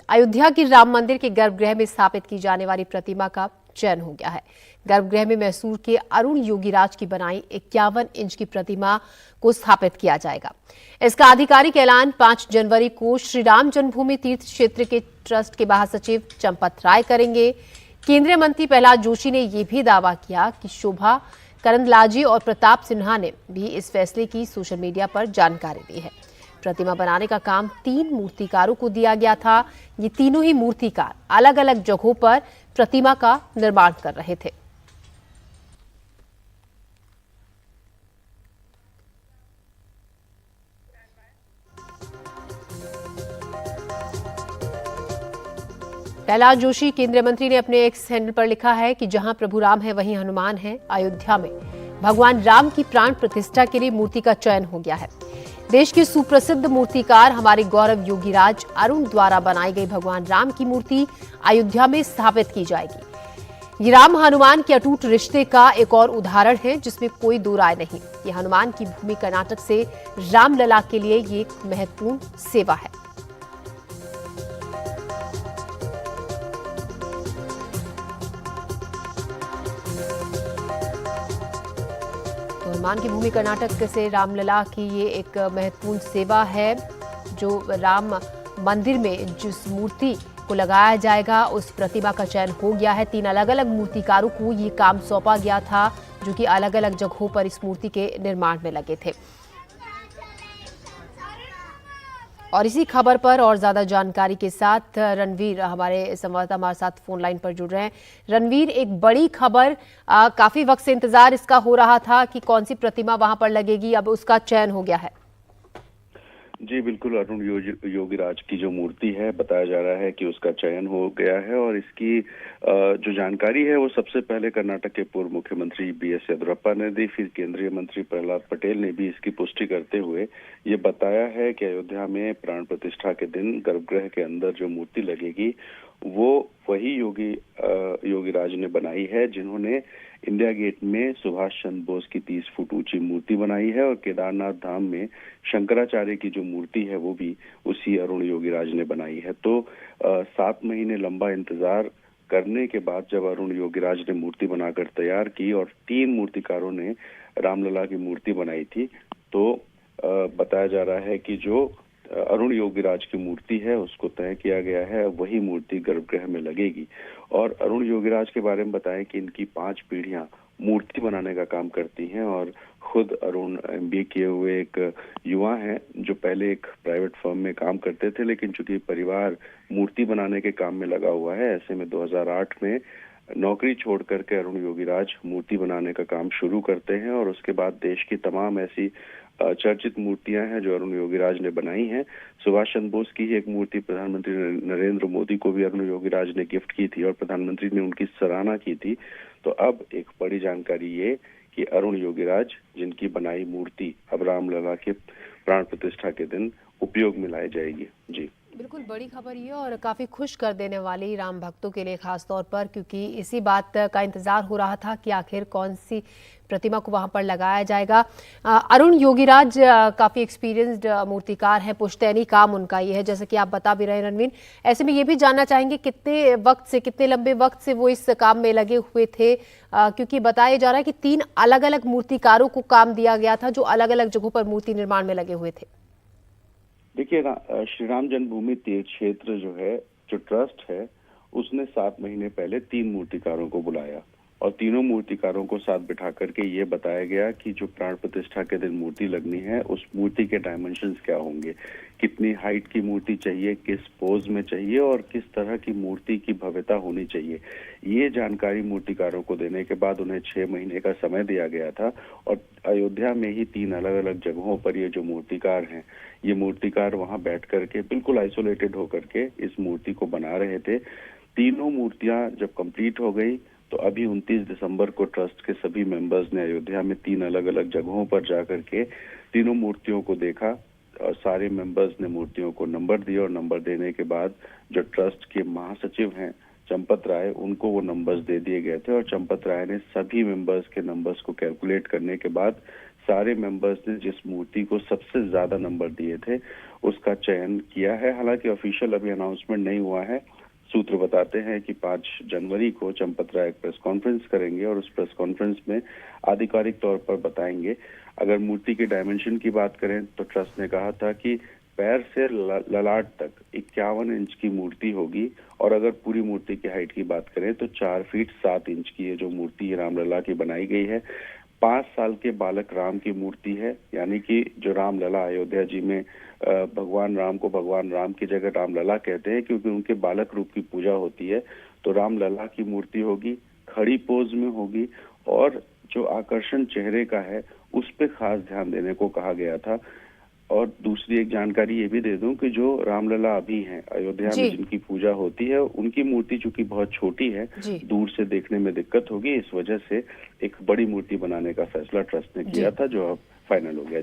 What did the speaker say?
अयोध्या की राम मंदिर के गर्भगृह में स्थापित की जाने वाली प्रतिमा का चयन हो गया है। गर्भगृह में मैसूर के अरुण योगीराज की बनाई 51 इंच की प्रतिमा को स्थापित किया जाएगा। इसका आधिकारिक ऐलान 5 जनवरी को श्री राम जन्मभूमि तीर्थ क्षेत्र के ट्रस्ट के महासचिव चंपत राय करेंगे। केंद्रीय मंत्री प्रहलाद जोशी ने यह भी दावा किया कि शोभा करंदलाजे और प्रताप सिन्हा ने भी इस फैसले की सोशल मीडिया पर जानकारी दी है। प्रतिमा बनाने का काम 3 मूर्तिकारों को दिया गया था। ये तीनों ही मूर्तिकार अलग अलग जगहों पर प्रतिमा का निर्माण कर रहे थे। प्रहलाद जोशी केंद्रीय मंत्री ने अपने एक्स हैंडल पर लिखा है कि जहां प्रभु राम है वहीं हनुमान है। अयोध्या में भगवान राम की प्राण प्रतिष्ठा के लिए मूर्ति का चयन हो गया है। देश के सुप्रसिद्ध मूर्तिकार हमारे गौरव योगीराज अरुण द्वारा बनाई गई भगवान राम की मूर्ति अयोध्या में स्थापित की जाएगी। ये राम हनुमान के अटूट रिश्ते का एक और उदाहरण है जिसमें कोई दो राय नहीं। ये हनुमान की भूमि कर्नाटक से रामलला के लिए ये एक महत्वपूर्ण सेवा है। हनुमान की भूमि कर्नाटक से रामलला की ये एक महत्वपूर्ण सेवा है। जो राम मंदिर में जिस मूर्ति को लगाया जाएगा उस प्रतिमा का चयन हो गया है। 3 अलग अलग मूर्तिकारों को ये काम सौंपा गया था जो कि अलग अलग जगहों पर इस मूर्ति के निर्माण में लगे थे। और इसी खबर पर और ज्यादा जानकारी के साथ रणवीर हमारे संवाददाता हमारे साथ फोन लाइन पर जुड़ रहे हैं। रणवीर, एक बड़ी खबर, काफी वक्त से इंतजार इसका हो रहा था कि कौन सी प्रतिमा वहां पर लगेगी, अब उसका चयन हो गया है। जी बिल्कुल, अरुण योगीराज की जो मूर्ति है बताया जा रहा है कि उसका चयन हो गया है और इसकी जो जानकारी है वो सबसे पहले कर्नाटक के पूर्व मुख्यमंत्री बीएस येदियुरप्पा ने दी। फिर केंद्रीय मंत्री प्रहलाद पटेल ने भी इसकी पुष्टि करते हुए ये बताया है कि अयोध्या में प्राण प्रतिष्ठा के दिन गर्भगृह के अंदर जो मूर्ति लगेगी वो वही योगीराज ने बनाई है जिन्होंने इंडिया गेट में सुभाष चंद्र बोस की 30 फुट ऊंची मूर्ति बनाई है और केदारनाथ धाम में शंकराचार्य की जो मूर्ति है वो भी उसी अरुण योगीराज ने बनाई है। तो 7 महीने लंबा इंतजार करने के बाद जब अरुण योगीराज ने मूर्ति बनाकर तैयार की और 3 मूर्तिकारों ने रामलला की मूर्ति बनाई थी, तो बताया जा रहा है कि जो अरुण योगीराज की मूर्ति है उसको तय किया गया है, वही मूर्ति गर्भगृह में लगेगी। और अरुण योगीराज के बारे में बताएं कि इनकी 5 पीढ़ियां मूर्ति बनाने का काम करती हैं और खुद अरुण MBA किए हुए एक युवा हैं जो पहले एक प्राइवेट फर्म में काम करते थे, लेकिन चूंकि परिवार मूर्ति बनाने के काम में लगा हुआ है, ऐसे में 2008 में नौकरी छोड़ करके अरुण योगीराज मूर्ति बनाने का काम शुरू करते हैं और उसके बाद देश की तमाम ऐसी चर्चित मूर्तियां हैं जो अरुण योगीराज ने बनाई हैं। सुभाष चंद्र बोस की ही एक मूर्ति प्रधानमंत्री नरेंद्र मोदी को भी अरुण योगीराज ने गिफ्ट की थी और प्रधानमंत्री ने उनकी सराहना की थी। तो अब एक बड़ी जानकारी ये कि अरुण योगीराज जिनकी बनाई मूर्ति अब रामलला के प्राण प्रतिष्ठा के दिन उपयोग में लाई जाएगी। जी बिल्कुल बड़ी खबर ये और काफी खुश कर देने वाली राम भक्तों के लिए खास तौर पर, क्योंकि इसी बात का इंतजार हो रहा था कि आखिर कौन सी प्रतिमा को वहां पर लगाया जाएगा। अरुण योगीराज काफी एक्सपीरियंस्ड मूर्तिकार है, पुश्तैनी काम उनका ये है, जैसे कि आप बता भी रहे हैं रणवीर। ऐसे में ये भी जानना चाहेंगे कितने लंबे वक्त से वो इस काम में लगे हुए थे, क्योंकि बताया जा रहा है कि 3 अलग अलग मूर्तिकारों को काम दिया गया था जो अलग अलग जगहों पर मूर्ति निर्माण में लगे हुए थे। देखिए, श्री राम जन्मभूमि तीर्थ क्षेत्र जो है, जो ट्रस्ट है, उसने 7 महीने पहले 3 मूर्तिकारों को बुलाया और तीनों मूर्तिकारों को साथ बिठा करके ये बताया गया कि जो प्राण प्रतिष्ठा के दिन मूर्ति लगनी है उस मूर्ति के डायमेंशंस क्या होंगे, कितनी हाइट की मूर्ति चाहिए, किस पोज में चाहिए और किस तरह की मूर्ति की भव्यता होनी चाहिए। ये जानकारी मूर्तिकारों को देने के बाद उन्हें 6 महीने का समय दिया गया था और अयोध्या में ही 3 अलग अलग जगहों पर ये जो मूर्तिकार हैं, ये मूर्तिकार वहां बैठ करके बिल्कुल आइसोलेटेड होकर के इस मूर्ति को बना रहे थे। तीनों मूर्तियां जब कंप्लीट हो गई तो अभी 29 दिसंबर को ट्रस्ट के सभी मेंबर्स ने अयोध्या में 3 अलग अलग जगहों पर जाकर के तीनों मूर्तियों को देखा और सारे मेंबर्स ने मूर्तियों को नंबर दिए और नंबर देने के बाद जो ट्रस्ट के महासचिव हैं चंपत राय, उनको वो नंबर्स दे दिए गए थे और चंपत राय ने सभी मेंबर्स के नंबर्स को कैलकुलेट करने के बाद सारे मेंबर्स ने जिस मूर्ति को सबसे ज्यादा नंबर दिए थे उसका चयन किया है। हालांकि ऑफिशियल अभी अनाउंसमेंट नहीं हुआ है। सूत्र बताते हैं कि 5 जनवरी को चंपत राय एक प्रेस कॉन्फ्रेंस करेंगे और उस प्रेस कॉन्फ्रेंस में आधिकारिक तौर पर बताएंगे। अगर मूर्ति के डायमेंशन की बात करें तो ट्रस्ट ने कहा था कि पैर से ललाट तक 51 इंच की मूर्ति होगी और अगर पूरी मूर्ति की हाइट की बात करें तो 4 फीट 7 इंच की ये जो मूर्ति रामलला की बनाई गई है। 5 साल के बालक राम की मूर्ति है, यानी कि जो रामलला अयोध्या जी में भगवान राम को भगवान राम की जगह रामलला कहते हैं क्योंकि उनके बालक रूप की पूजा होती है। तो रामलला की मूर्ति होगी, खड़ी पोज में होगी और जो आकर्षण चेहरे का है उस पे खास ध्यान देने को कहा गया था। और दूसरी एक जानकारी ये भी दे दूं कि जो रामलला अभी हैं अयोध्या में जिनकी पूजा होती है उनकी मूर्ति चूंकि बहुत छोटी है, दूर से देखने में दिक्कत होगी, इस वजह से एक बड़ी मूर्ति बनाने का फैसला ट्रस्ट ने किया था जो अब फाइनल हो गया।